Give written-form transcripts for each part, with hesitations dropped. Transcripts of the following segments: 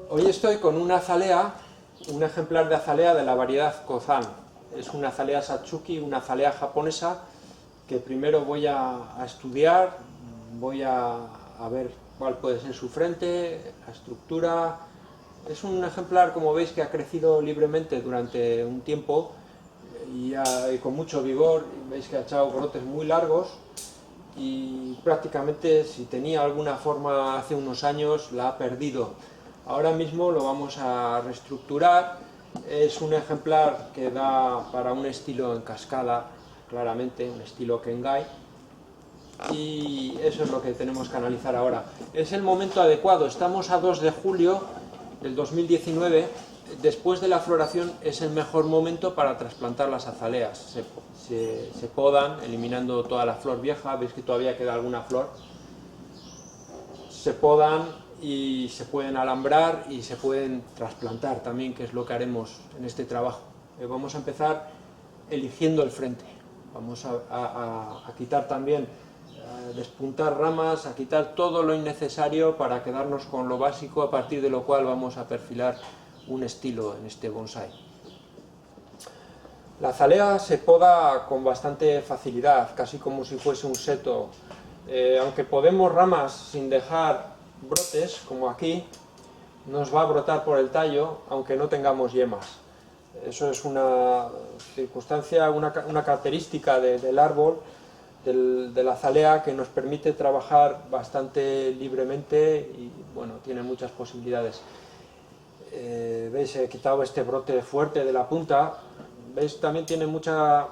Hoy estoy con una azalea, un ejemplar de azalea de la variedad Kozan. Es una azalea Satsuki, una azalea japonesa que primero voy a estudiar, voy a ver cuál puede ser su frente, la estructura. Es un ejemplar, como veis, que ha crecido libremente durante un tiempo y con mucho vigor. Veis que ha echado brotes muy largos y prácticamente, si tenía alguna forma hace unos años, la ha perdido. Ahora mismo lo vamos a reestructurar. Es un ejemplar que da para un estilo en cascada, claramente, un estilo Kengai, y eso es lo que tenemos que analizar ahora. Es el momento adecuado, estamos a 2 de julio del 2019, después de la floración es el mejor momento para trasplantar las azaleas. Se podan, eliminando toda la flor vieja, veis que todavía queda alguna flor. Se podan y se pueden alambrar y se pueden trasplantar también, que es lo que haremos en este trabajo. Vamos a empezar eligiendo el frente. Vamos a quitar también, a despuntar ramas, a quitar todo lo innecesario para quedarnos con lo básico, a partir de lo cual vamos a perfilar un estilo en este bonsai. La azalea se poda con bastante facilidad, casi como si fuese un seto. Aunque podemos ramas sin dejar brotes, como aquí, nos va a brotar por el tallo, aunque no tengamos yemas. Eso es una circunstancia, una característica del árbol, de la azalea, que nos permite trabajar bastante libremente y, bueno, tiene muchas posibilidades. ¿Veis? He quitado este brote fuerte de la punta. ¿Veis? También tiene mucha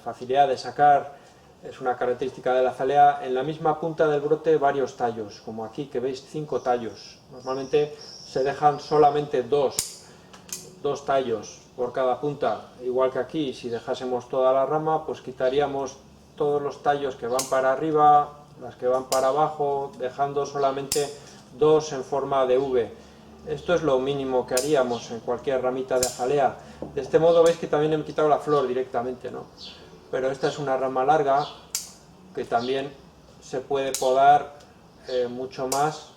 facilidad de sacar. Es una característica de la azalea. En la misma punta del brote varios tallos, como aquí, que veis 5 tallos. Normalmente se dejan solamente dos tallos por cada punta, igual que aquí. Si dejásemos toda la rama, pues quitaríamos todos los tallos que van para arriba, las que van para abajo, dejando solamente 2 en forma de V. Esto es lo mínimo que haríamos en cualquier ramita de azalea. De este modo veis que también he quitado la flor directamente, ¿no? Pero esta es una rama larga que también se puede podar mucho más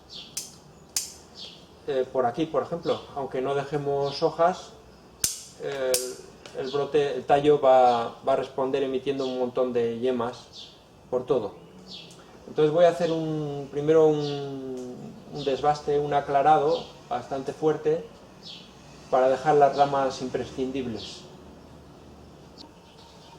por aquí, por ejemplo. Aunque no dejemos hojas, el tallo va a responder emitiendo un montón de yemas por todo. Entonces voy a hacer primero un desbaste, un aclarado bastante fuerte para dejar las ramas imprescindibles.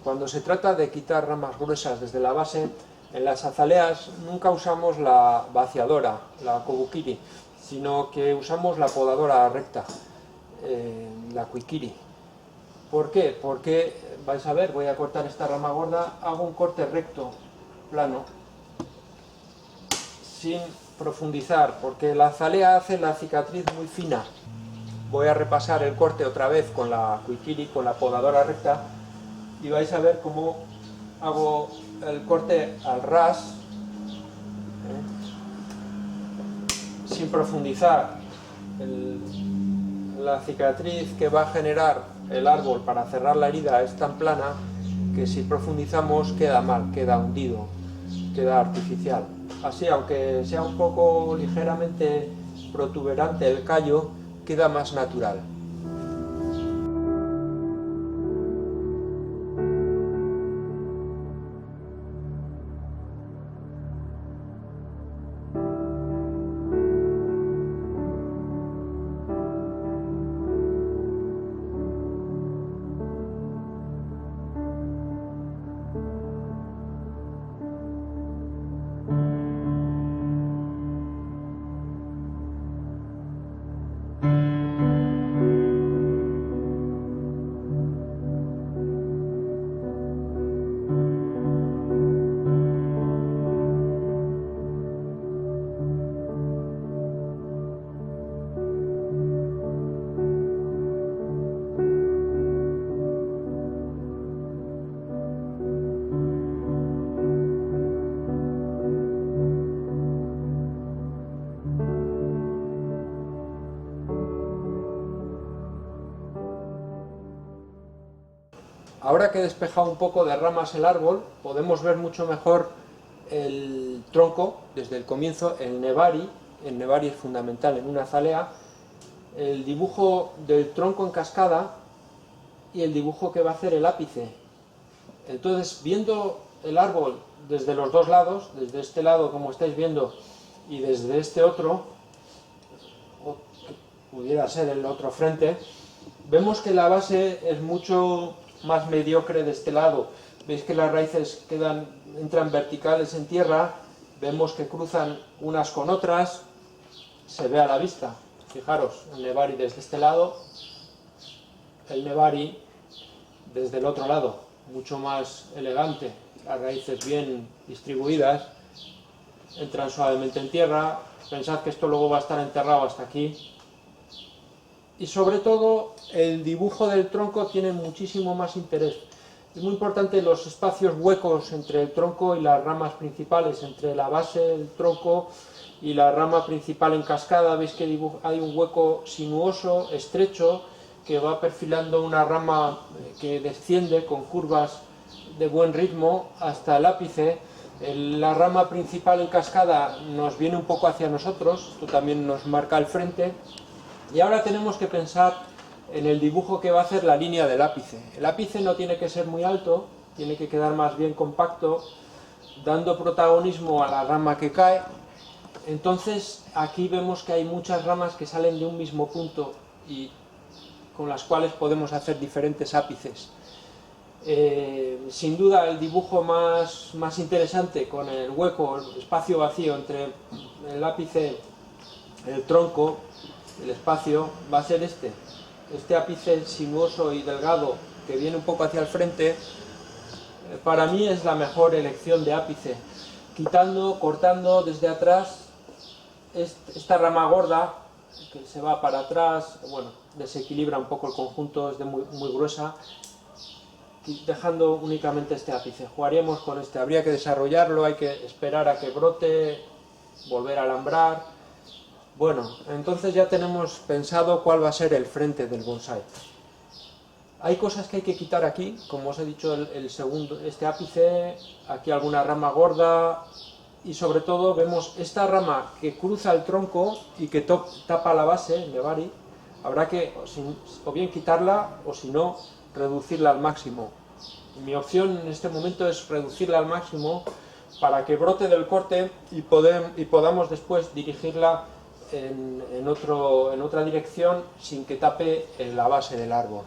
Cuando se trata de quitar ramas gruesas desde la base, en las azaleas nunca usamos la vaciadora, la kobukiri, sino que usamos la podadora recta, la kuikiri. ¿Por qué? Porque, vais a ver, voy a cortar esta rama gorda, hago un corte recto, plano, sin profundizar, porque la azalea hace la cicatriz muy fina. Voy a repasar el corte otra vez con la kuikiri, con la podadora recta, y vais a ver cómo hago el corte al ras, sin profundizar. La cicatriz que va a generar el árbol para cerrar la herida es tan plana que si profundizamos queda mal, queda hundido, queda artificial. Así, aunque sea un poco ligeramente protuberante el callo, queda más natural. Ahora que he despejado un poco de ramas el árbol, podemos ver mucho mejor el tronco desde el comienzo, el nebari, en Nebari es fundamental en una azalea, el dibujo del tronco en cascada y el dibujo que va a hacer el ápice. Entonces, viendo el árbol desde los dos lados, desde este lado como estáis viendo y desde este otro, o que pudiera ser el otro frente, vemos que la base es mucho más mediocre de este lado. Veis que las raíces entran verticales en tierra, vemos que cruzan unas con otras, se ve a la vista. Fijaros, el Nebari desde este lado, el Nebari desde el otro lado, mucho más elegante, las raíces bien distribuidas, entran suavemente en tierra. Pensad que esto luego va a estar enterrado hasta aquí. Y sobre todo, el dibujo del tronco tiene muchísimo más interés. Es muy importante los espacios huecos entre el tronco y las ramas principales, entre la base del tronco y la rama principal en cascada. Veis que hay un hueco sinuoso, estrecho, que va perfilando una rama que desciende con curvas de buen ritmo hasta el ápice. La rama principal en cascada nos viene un poco hacia nosotros, esto también nos marca el frente. Y ahora tenemos que pensar en el dibujo que va a hacer la línea del ápice. El ápice no tiene que ser muy alto, tiene que quedar más bien compacto, dando protagonismo a la rama que cae. Entonces aquí vemos que hay muchas ramas que salen de un mismo punto y con las cuales podemos hacer diferentes ápices. Sin duda el dibujo más interesante, con el hueco, el espacio vacío entre el ápice, el tronco, el espacio, va a ser este ápice sinuoso y delgado que viene un poco hacia el frente. Para mí es la mejor elección de ápice, cortando desde atrás esta rama gorda que se va para atrás, bueno, desequilibra un poco el conjunto, es muy gruesa, dejando únicamente este ápice. Jugaríamos con este, habría que desarrollarlo, hay que esperar a que brote, volver a alambrar. Bueno, entonces ya tenemos pensado cuál va a ser el frente del bonsái. Hay cosas que hay que quitar aquí, como os he dicho, el segundo, este ápice, aquí alguna rama gorda, y sobre todo vemos esta rama que cruza el tronco y que tapa la base, el Nebari. Habrá que o bien quitarla o si no, reducirla al máximo. Mi opción en este momento es reducirla al máximo para que brote del corte y podamos después dirigirla en otra dirección sin que tape la base del árbol.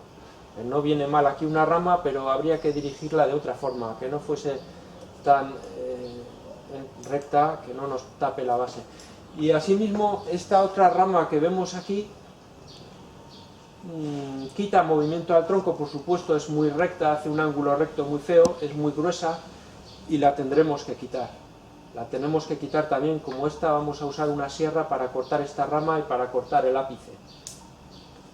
No viene mal aquí una rama, pero habría que dirigirla de otra forma, que no fuese tan recta, que no nos tape la base. Y asimismo esta otra rama que vemos aquí quita movimiento al tronco, por supuesto, es muy recta, hace un ángulo recto muy feo, es muy gruesa y la tendremos que quitar. La tenemos que quitar también, como esta vamos a usar una sierra para cortar esta rama y para cortar el ápice.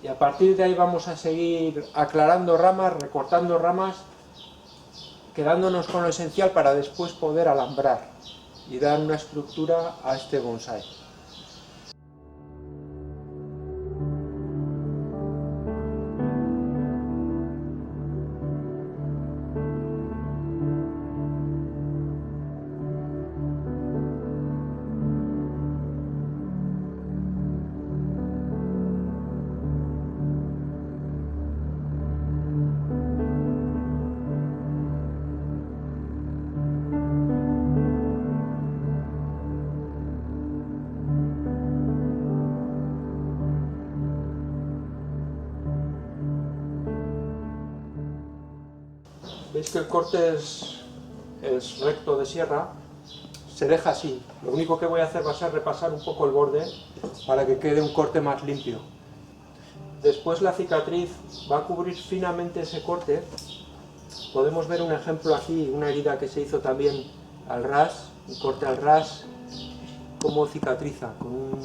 Y a partir de ahí vamos a seguir aclarando ramas, recortando ramas, quedándonos con lo esencial para después poder alambrar y dar una estructura a este bonsái. Veis que el corte es recto de sierra, se deja así. Lo único que voy a hacer va a ser repasar un poco el borde para que quede un corte más limpio. Después la cicatriz va a cubrir finamente ese corte. Podemos ver un ejemplo aquí, una herida que se hizo también al ras, un corte al ras, como cicatriza, con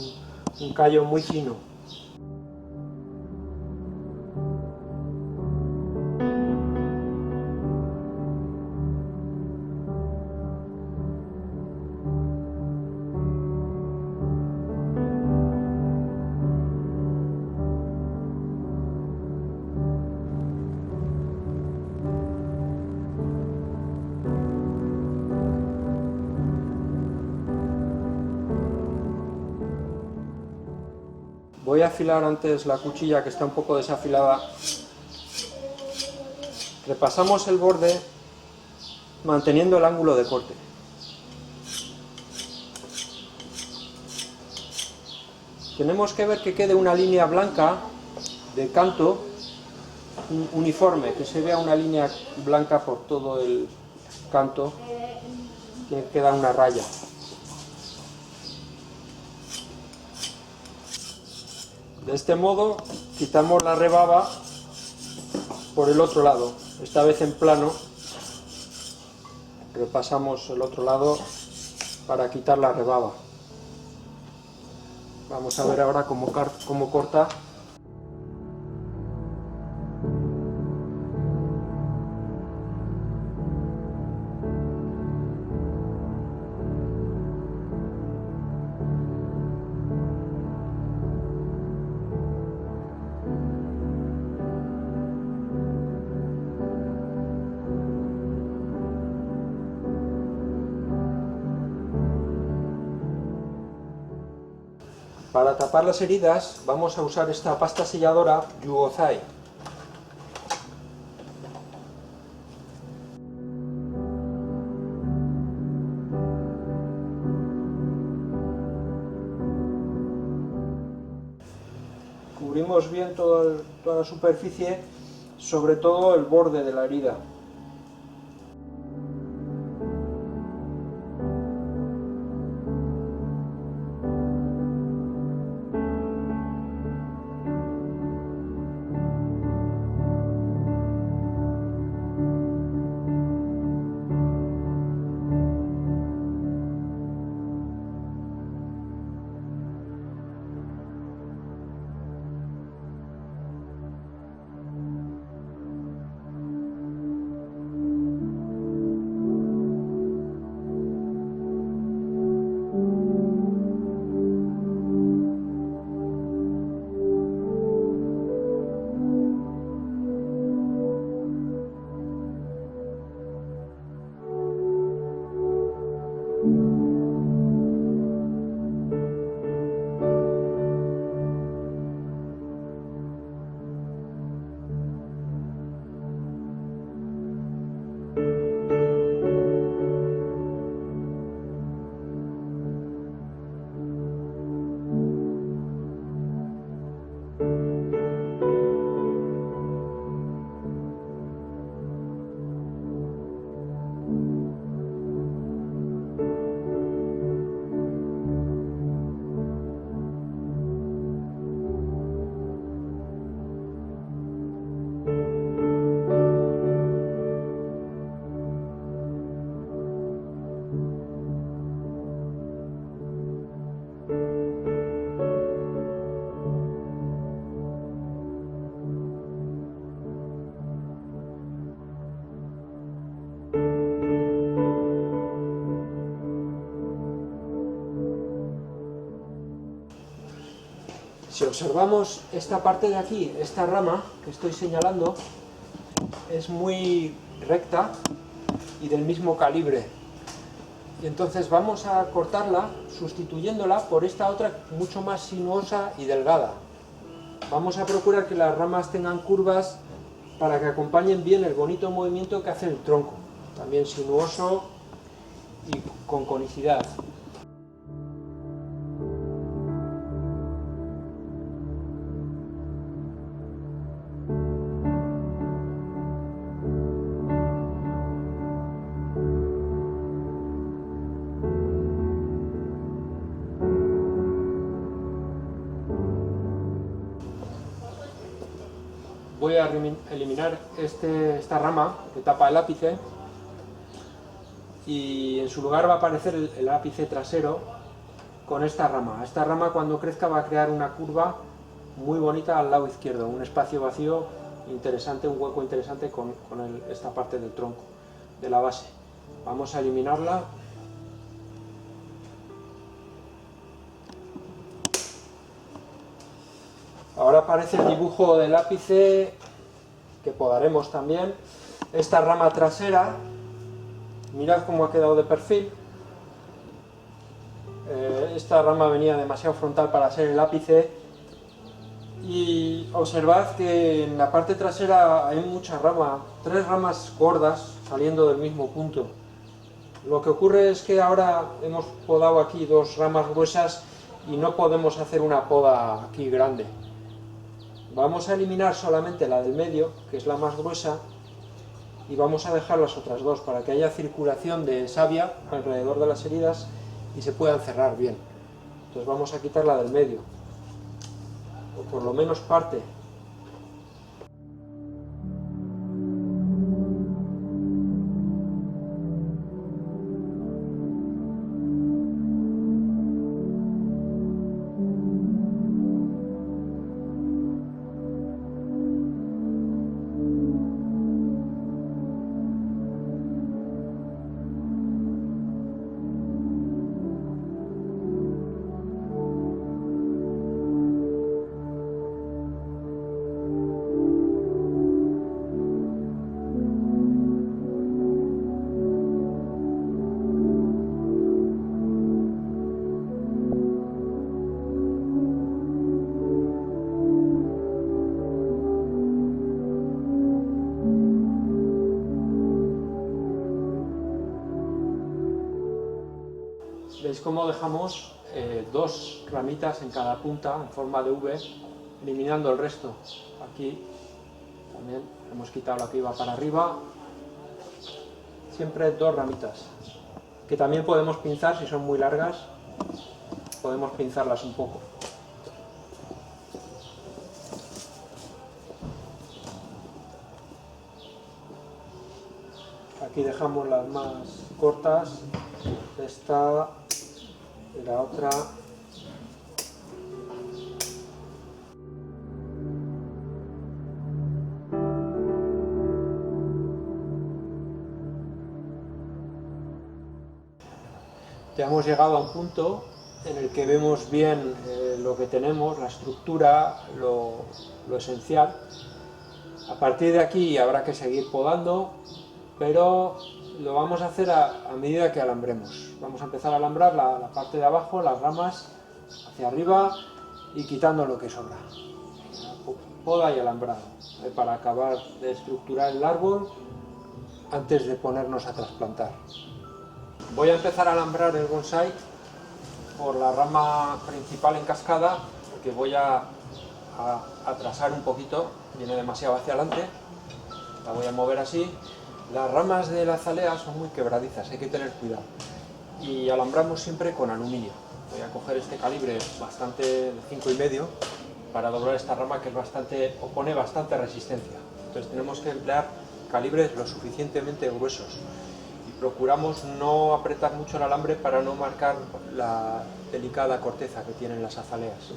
un callo muy fino. Voy a afilar antes la cuchilla, que está un poco desafilada. Repasamos el borde manteniendo el ángulo de corte. Tenemos que ver que quede una línea blanca de canto uniforme, que se vea una línea blanca por todo el canto, que queda una raya. De este modo quitamos la rebaba por el otro lado, esta vez en plano. Repasamos el otro lado para quitar la rebaba. Vamos a ver ahora cómo corta. Para tapar las heridas vamos a usar esta pasta selladora Yugozai. Cubrimos bien toda la superficie, sobre todo el borde de la herida. Si observamos esta parte de aquí, esta rama que estoy señalando, es muy recta y del mismo calibre. Y entonces vamos a cortarla sustituyéndola por esta otra mucho más sinuosa y delgada. Vamos a procurar que las ramas tengan curvas para que acompañen bien el bonito movimiento que hace el tronco, también sinuoso y con conicidad. Voy a eliminar esta rama que tapa el ápice y en su lugar va a aparecer el ápice trasero con esta rama. Esta rama cuando crezca va a crear una curva muy bonita al lado izquierdo, un espacio vacío interesante, un hueco interesante con esta parte del tronco, de la base. Vamos a eliminarla. Ahora aparece el dibujo del ápice que podaremos también. Esta rama trasera, mirad cómo ha quedado de perfil. Esta rama venía demasiado frontal para ser el ápice Y observad que en la parte trasera hay mucha rama, 3 ramas gordas saliendo del mismo punto. Lo que ocurre es que ahora hemos podado aquí 2 ramas gruesas y no podemos hacer una poda aquí grande. Vamos a eliminar solamente la del medio, que es la más gruesa, y vamos a dejar las otras 2 para que haya circulación de savia alrededor de las heridas y se puedan cerrar bien. Entonces vamos a quitar la del medio, o por lo menos parte. ¿Veis cómo dejamos 2 ramitas en cada punta en forma de V, eliminando el resto? Aquí también hemos quitado la que iba para arriba, siempre 2 ramitas, que también podemos pinzar si son muy largas, podemos pinzarlas un poco. Aquí dejamos las más cortas, esta y la otra. Ya hemos llegado a un punto en el que vemos bien lo que tenemos, la estructura, lo esencial. A partir de aquí habrá que seguir podando, pero lo vamos a hacer a medida que alambremos. Vamos a empezar a alambrar la parte de abajo, las ramas, hacia arriba y quitando lo que sobra. Poda y alambrado, para acabar de estructurar el árbol antes de ponernos a trasplantar. Voy a empezar a alambrar el bonsái por la rama principal en cascada, porque voy a atrasar un poquito, viene demasiado hacia adelante, la voy a mover así. Las ramas de la azalea son muy quebradizas, hay que tener cuidado. Y alambramos siempre con aluminio. Voy a coger este calibre bastante de 5,5 para doblar esta rama que es opone bastante resistencia. Entonces tenemos que emplear calibres lo suficientemente gruesos. Y procuramos no apretar mucho el alambre para no marcar la delicada corteza que tienen las azaleas.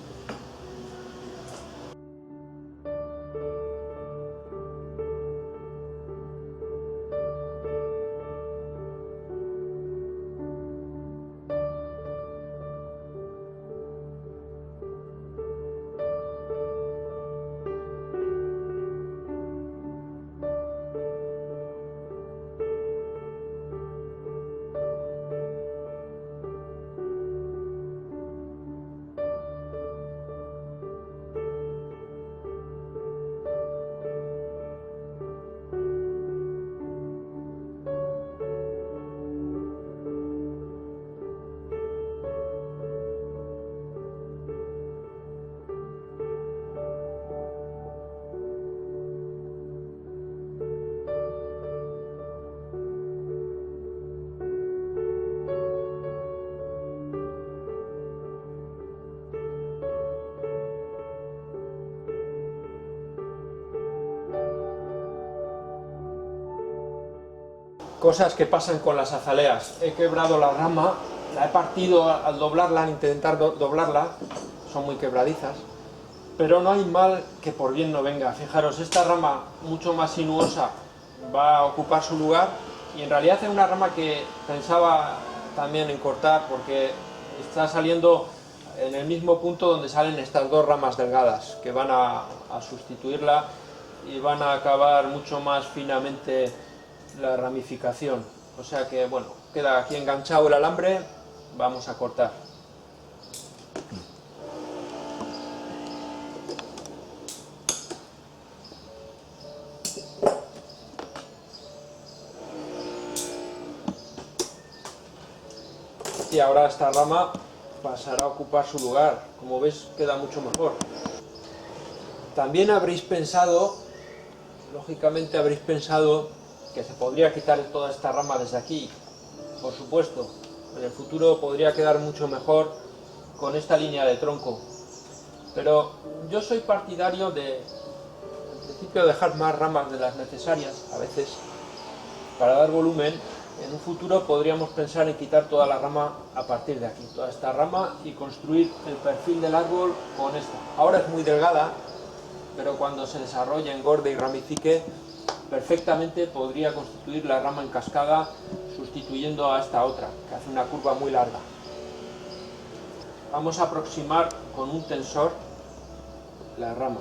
Cosas que pasan con las azaleas. He quebrado la rama, la he partido al doblarla, al intentar doblarla, son muy quebradizas, pero no hay mal que por bien no venga. Fijaros, esta rama mucho más sinuosa va a ocupar su lugar, y en realidad es una rama que pensaba también en cortar porque está saliendo en el mismo punto donde salen estas 2 ramas delgadas que van a sustituirla y van a acabar mucho más finamente la ramificación. O sea que, bueno, queda aquí enganchado el alambre, vamos a cortar. y ahora esta rama pasará a ocupar su lugar. Como ves, queda mucho mejor. También habréis pensado, lógicamente habréis pensado, que se podría quitar toda esta rama desde aquí. Por supuesto, en el futuro podría quedar mucho mejor con esta línea de tronco. Pero yo soy partidario de, en principio, dejar más ramas de las necesarias, a veces, para dar volumen. En un futuro podríamos pensar en quitar toda la rama a partir de aquí, toda esta rama, y construir el perfil del árbol con esta. Ahora es muy delgada, pero cuando se desarrolle, engorde y ramifique, perfectamente podría constituir la rama en cascada, sustituyendo a esta otra, que hace una curva muy larga. Vamos a aproximar con un tensor la rama.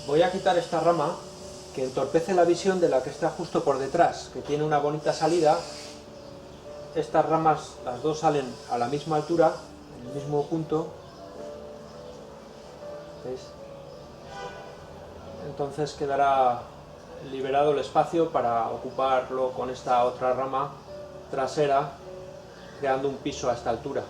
Voy a quitar esta rama que entorpece la visión de la que está justo por detrás, que tiene una bonita salida. Estas ramas, las dos salen a la misma altura, en el mismo punto. ¿Veis? Entonces quedará liberado el espacio para ocuparlo con esta otra rama trasera, creando un piso a esta altura.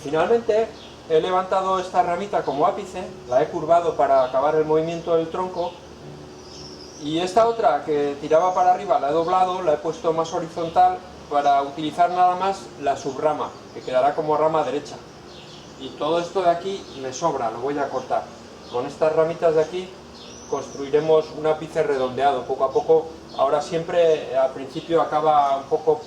Finalmente he levantado esta ramita como ápice, la he curvado para acabar el movimiento del tronco, y esta otra que tiraba para arriba la he doblado, la he puesto más horizontal para utilizar nada más la subrama, que quedará como rama derecha. Y todo esto de aquí me sobra, lo voy a cortar. Con estas ramitas de aquí construiremos un ápice redondeado poco a poco. Ahora siempre al principio acaba un poco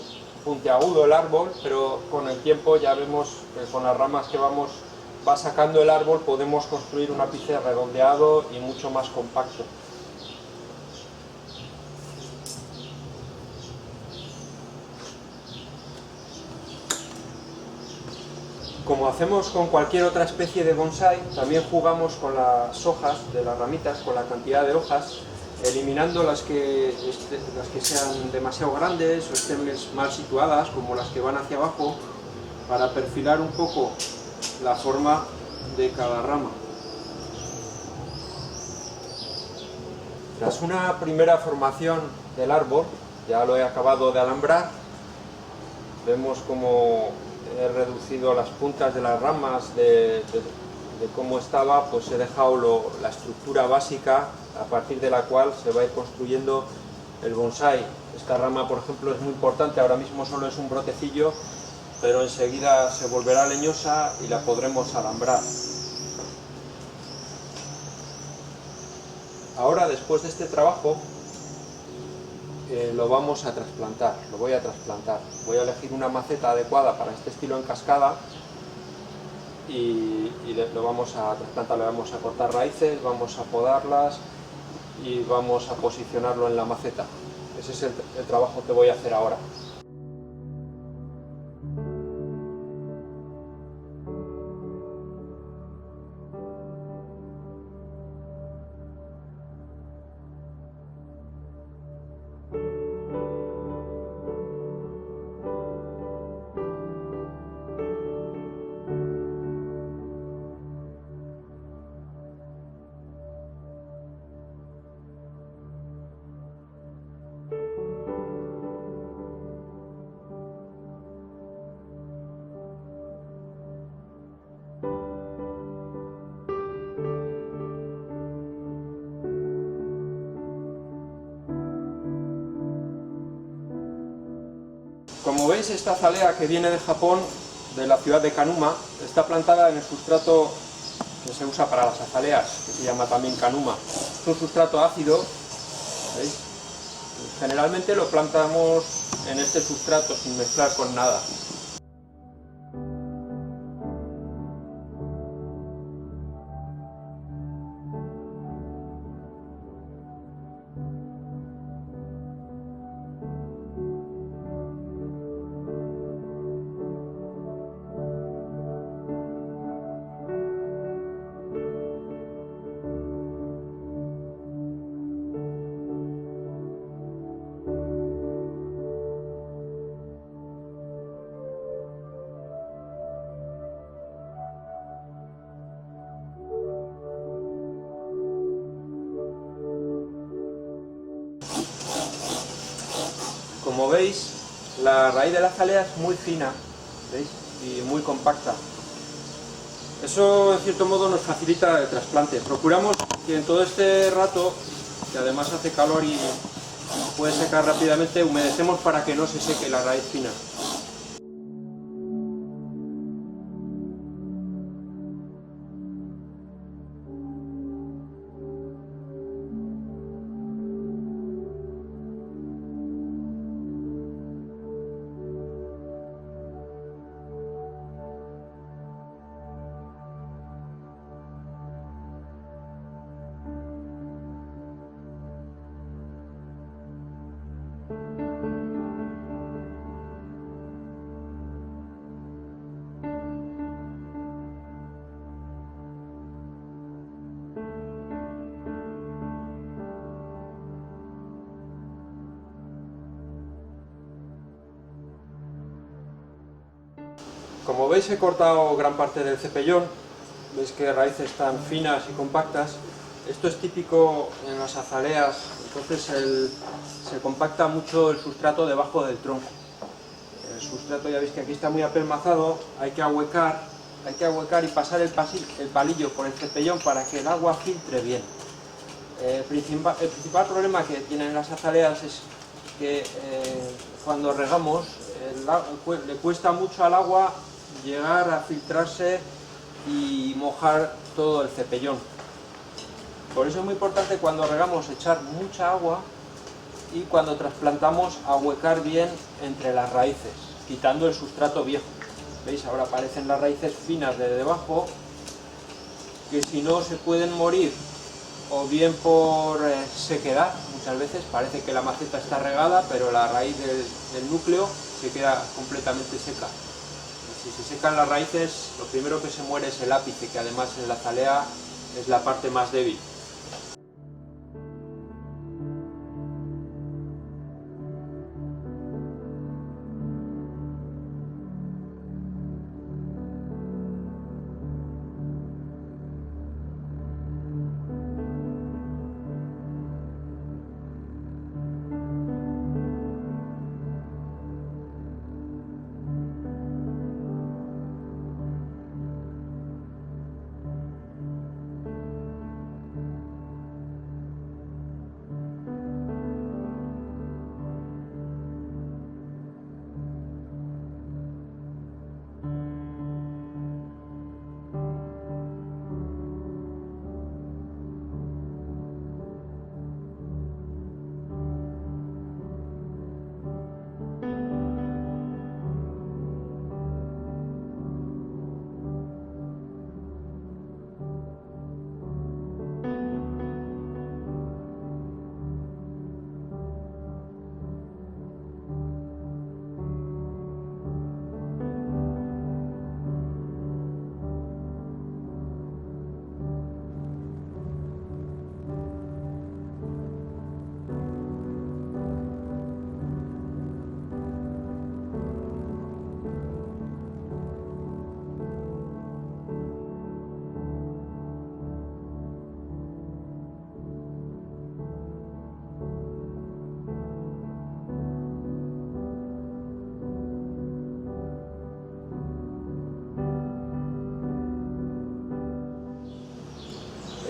puntiagudo el árbol, pero con el tiempo ya vemos que con las ramas que va sacando el árbol podemos construir un ápice redondeado y mucho más compacto. Como hacemos con cualquier otra especie de bonsái, también jugamos con las hojas de las ramitas, con la cantidad de hojas, eliminando las que sean demasiado grandes o estén mal situadas, como las que van hacia abajo, para perfilar un poco la forma de cada rama. Tras una primera formación del árbol, ya lo he acabado de alambrar, vemos como he reducido las puntas de las ramas de cómo estaba, pues he dejado la estructura básica a partir de la cual se va a ir construyendo el bonsái. Esta rama, por ejemplo, es muy importante, ahora mismo solo es un brotecillo, pero enseguida se volverá leñosa y la podremos alambrar. Ahora, después de este trabajo, lo vamos a trasplantar, lo voy a trasplantar. Voy a elegir una maceta adecuada para este estilo en cascada y lo vamos a trasplantar, le vamos a cortar raíces, vamos a podarlas y vamos a posicionarlo en la maceta. Ese es el trabajo que voy a hacer ahora. Como veis, esta azalea que viene de Japón, de la ciudad de Kanuma, está plantada en el sustrato que se usa para las azaleas, que se llama también Kanuma. Es un sustrato ácido, ¿veis? Generalmente lo plantamos en este sustrato sin mezclar con nada. Como veis, la raíz de la azalea es muy fina, ¿veis? Y muy compacta. Eso, en cierto modo, nos facilita el trasplante. Procuramos que en todo este rato, que además hace calor y puede secar rápidamente, humedecemos para que no se seque la raíz fina. Como veis, he cortado gran parte del cepellón. Veis que raíces tan finas y compactas. Esto es típico en las azaleas, entonces se compacta mucho el sustrato debajo del tronco. El sustrato, ya veis que aquí está muy apelmazado, hay que ahuecar hay que ahuecar y pasar el palillo por el cepellón para que el agua filtre bien. El principal problema que tienen las azaleas es que cuando regamos le cuesta mucho al agua llegar a filtrarse y mojar todo el cepellón. Por eso es muy importante cuando regamos echar mucha agua y cuando trasplantamos ahuecar bien entre las raíces, quitando el sustrato viejo. ¿Veis? Ahora aparecen las raíces finas de debajo, que si no se pueden morir o bien por sequedad. Muchas veces parece que la maceta está regada, pero la raíz del núcleo se queda completamente seca. Y si se secan las raíces, lo primero que se muere es el ápice, que además en la azalea es la parte más débil.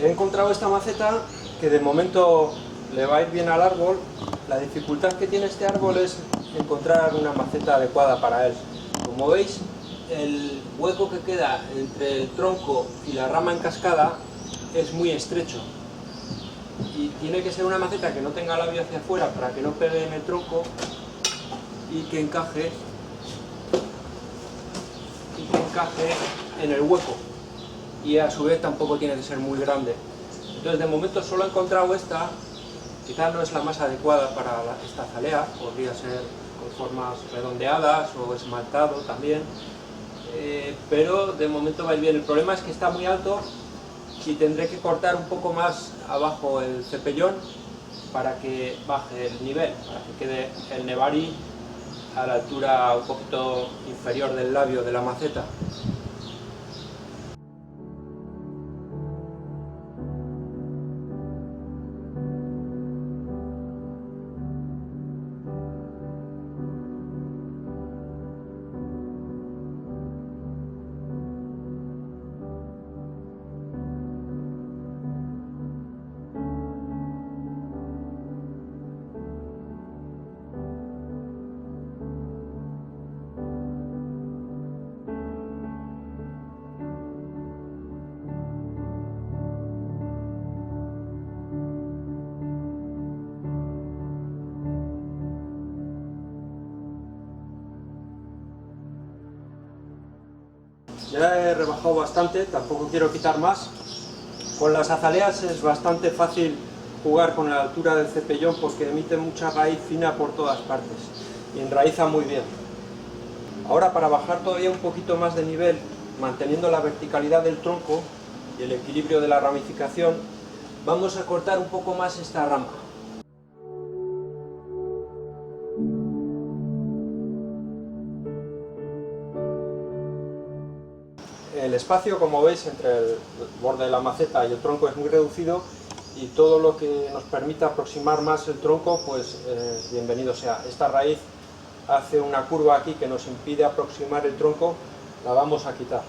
He encontrado esta maceta que de momento le va a ir bien al árbol. La dificultad que tiene este árbol es encontrar una maceta adecuada para él. Como veis, el hueco que queda entre el tronco y la rama en cascada es muy estrecho. Y tiene que ser una maceta que no tenga labio hacia afuera para que no pegue en el tronco y que encaje en el hueco. Y a su vez tampoco tiene que ser muy grande. Entonces de momento solo he encontrado esta, quizás no es la más adecuada para esta azalea, podría ser con formas redondeadas o esmaltado también, pero de momento va a ir bien. El problema es que está muy alto y tendré que cortar un poco más abajo el cepellón para que baje el nivel, para que quede el nebari a la altura un poquito inferior del labio de la maceta. Ya he rebajado bastante, tampoco quiero quitar más. Con las azaleas es bastante fácil jugar con la altura del cepellón porque emite mucha raíz fina por todas partes y enraiza muy bien. Ahora, para bajar todavía un poquito más de nivel, manteniendo la verticalidad del tronco y el equilibrio de la ramificación, vamos a cortar un poco más esta rama. El espacio, como veis, entre el borde de la maceta y el tronco es muy reducido y todo lo que nos permita aproximar más el tronco, pues bienvenido sea. Esta raíz hace una curva aquí que nos impide aproximar el tronco, la vamos a quitar.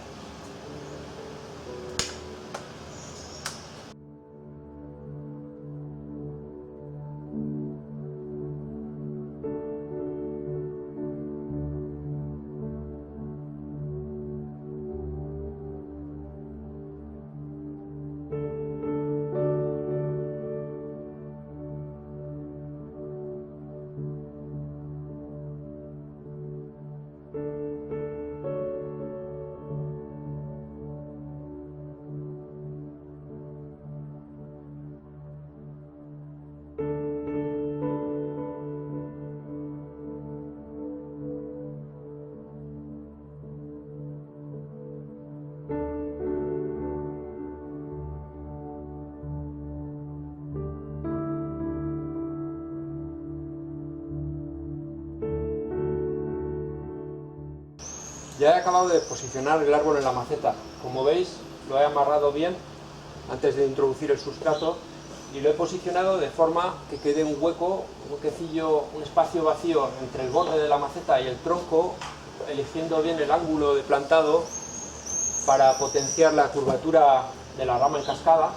Ya he acabado de posicionar el árbol en la maceta. Como veis, lo he amarrado bien antes de introducir el sustrato y lo he posicionado de forma que quede un hueco, un huequecillo, un espacio vacío entre el borde de la maceta y el tronco, eligiendo bien el ángulo de plantado para potenciar la curvatura de la rama en cascada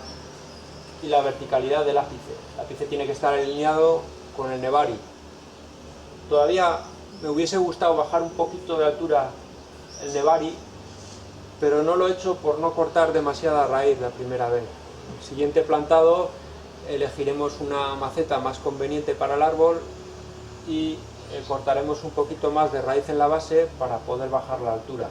y la verticalidad del ápice. El ápice tiene que estar alineado con el nebari. Todavía me hubiese gustado bajar un poquito de altura el nebari, pero no lo he hecho por no cortar demasiada raíz la primera vez. El siguiente plantado elegiremos una maceta más conveniente para el árbol y cortaremos un poquito más de raíz en la base para poder bajar la altura.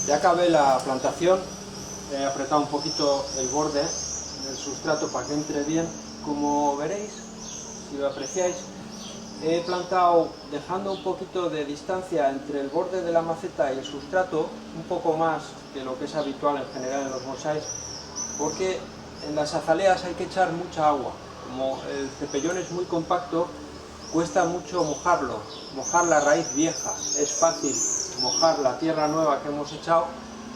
Ya acabé la plantación, he apretado un poquito el borde del sustrato para que entre bien. Como veréis, si lo apreciáis, he plantado dejando un poquito de distancia entre el borde de la maceta y el sustrato, un poco más que lo que es habitual en general en los bonsáis, porque en las azaleas hay que echar mucha agua. Como el cepellón es muy compacto, cuesta mucho mojarlo, mojar la raíz vieja. Es fácil mojar la tierra nueva que hemos echado,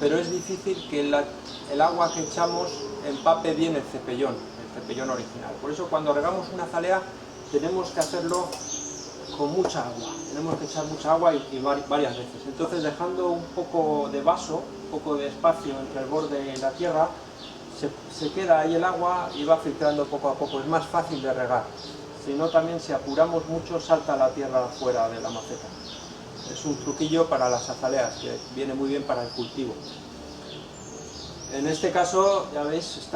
pero es difícil que el agua que echamos empape bien el cepellón original. Por eso cuando regamos una azalea tenemos que hacerlo con mucha agua, tenemos que echar mucha agua y varias veces. Entonces, dejando un poco de vaso, un poco de espacio entre el borde y la tierra, se queda ahí el agua y va filtrando poco a poco, es más fácil de regar. Si no, también si apuramos mucho salta la tierra fuera de la maceta. Es un truquillo para las azaleas que viene muy bien para el cultivo. En este caso, ya veis,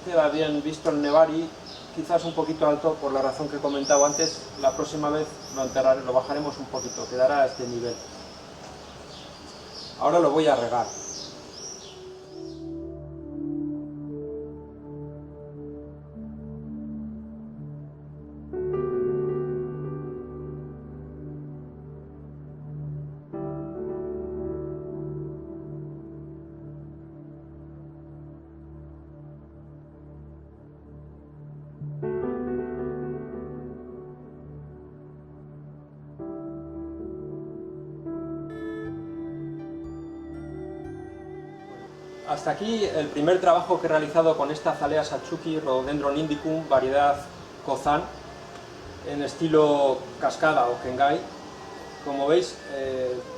queda bien visto el nebari, quizás un poquito alto por la razón que he comentado antes. La próxima vez lo bajaremos un poquito, quedará a este nivel. Ahora lo voy a regar. Hasta aquí el primer trabajo que he realizado con esta azalea Satsuki Rhododendron indicum, variedad Kozan, en estilo cascada o kengai. Como veis,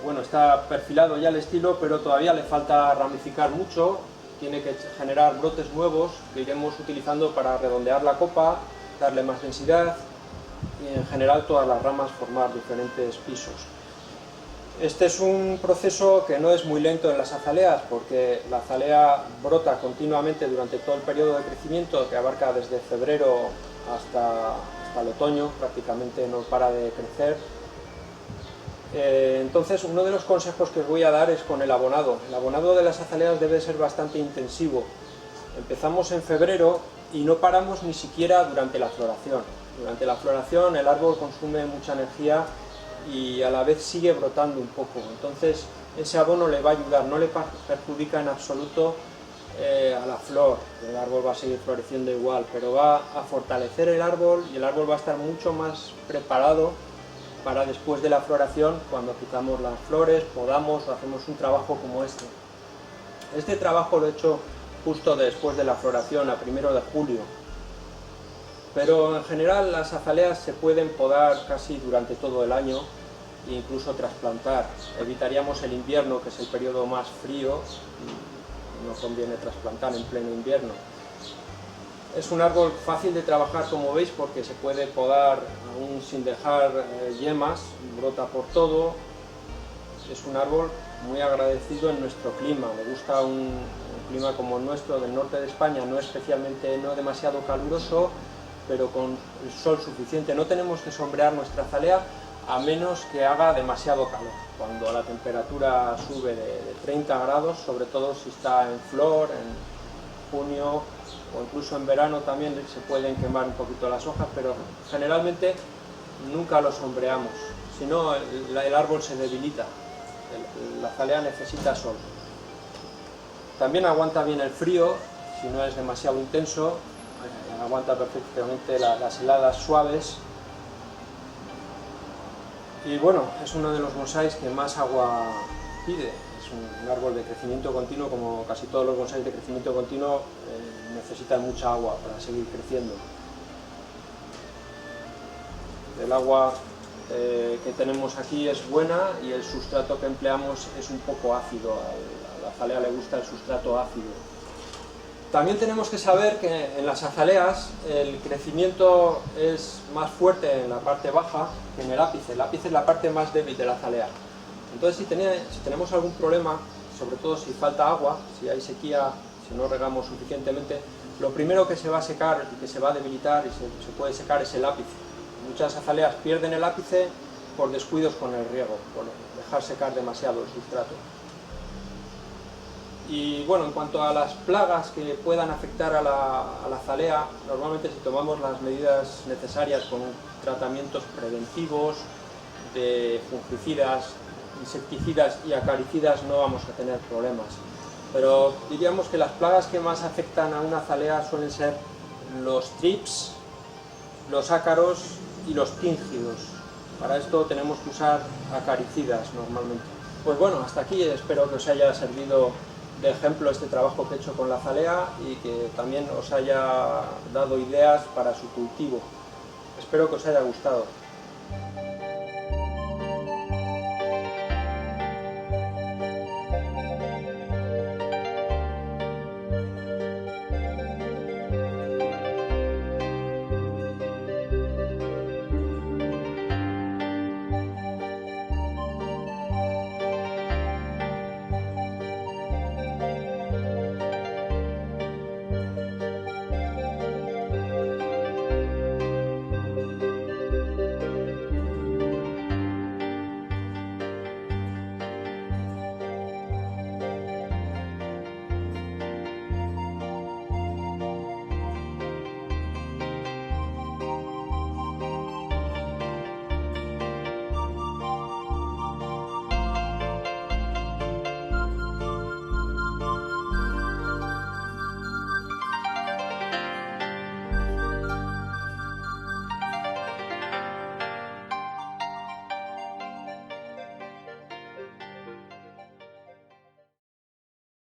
bueno, está perfilado ya el estilo, pero todavía le falta ramificar mucho, tiene que generar brotes nuevos que iremos utilizando para redondear la copa, darle más densidad y en general todas las ramas formar diferentes pisos. Este es un proceso que no es muy lento en las azaleas, porque la azalea brota continuamente durante todo el periodo de crecimiento, que abarca desde febrero hasta el otoño, prácticamente no para de crecer. Entonces, uno de los consejos que os voy a dar es con el abonado. El abonado de las azaleas debe ser bastante intensivo. Empezamos en febrero y no paramos ni siquiera durante la floración. Durante la floración el árbol consume mucha energía y a la vez sigue brotando un poco, entonces ese abono le va a ayudar, no le perjudica en absoluto a la flor, el árbol va a seguir floreciendo igual, pero va a fortalecer el árbol y el árbol va a estar mucho más preparado para después de la floración, cuando quitamos las flores, podamos o hacemos un trabajo como este. Este trabajo lo he hecho justo después de la floración, a 1 de julio. pero en general las azaleas se pueden podar casi durante todo el año e incluso trasplantar. Evitaríamos el invierno, que es el periodo más frío, no conviene trasplantar en pleno invierno. Es un árbol fácil de trabajar, como veis, porque se puede podar aún sin dejar yemas, brota por todo. Es un árbol muy agradecido en nuestro clima, le gusta un clima como el nuestro, del norte de España, no demasiado caluroso, pero con el sol suficiente. No tenemos que sombrear nuestra azalea a menos que haga demasiado calor. Cuando la temperatura sube de 30 grados, sobre todo si está en flor, en junio o incluso en verano también se pueden quemar un poquito las hojas, pero generalmente nunca lo sombreamos, si no el árbol se debilita. La azalea necesita sol. También aguanta bien el frío, si no es demasiado intenso, aguanta perfectamente las heladas suaves. Y bueno, es uno de los bonsáis que más agua pide. Es un árbol de crecimiento continuo, como casi todos los bonsáis de crecimiento continuo necesitan mucha agua para seguir creciendo. El agua que tenemos aquí es buena y el sustrato que empleamos es un poco ácido. A la azalea le gusta el sustrato ácido. También tenemos que saber que en las azaleas el crecimiento es más fuerte en la parte baja que en el ápice. El ápice es la parte más débil de la azalea. Entonces si tenemos algún problema, sobre todo si falta agua, si hay sequía, si no regamos suficientemente, lo primero que se va a secar y que se va a debilitar y se puede secar es el ápice. Muchas azaleas pierden el ápice por descuidos con el riego, por dejar secar demasiado el sustrato. Y bueno, en cuanto a las plagas que puedan afectar a la azalea, normalmente si tomamos las medidas necesarias con tratamientos preventivos de fungicidas, insecticidas y acaricidas no vamos a tener problemas. Pero diríamos que las plagas que más afectan a una azalea suelen ser los trips, los ácaros y los píngidos. Para esto tenemos que usar acaricidas normalmente. Pues bueno, hasta aquí, espero que os haya servido de ejemplo este trabajo que he hecho con la azalea y que también os haya dado ideas para su cultivo. Espero que os haya gustado.